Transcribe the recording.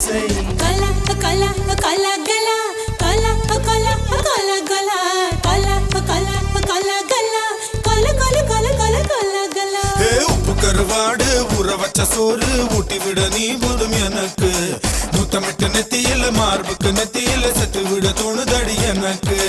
செய் கலா கலா கலா கலா கலா கலா கலா கலா கலா கலா கலா கலா கல கல கல கல கலா கலா உப்பு கருவாடு ஊற வச்ச சோறு ஊட்டி விட நீ போதும் எனக்கு முத்தமிட்டு நெத்தியில மார்புக்கு நெத்தியில சத்து விட தோணுதடி எனக்கு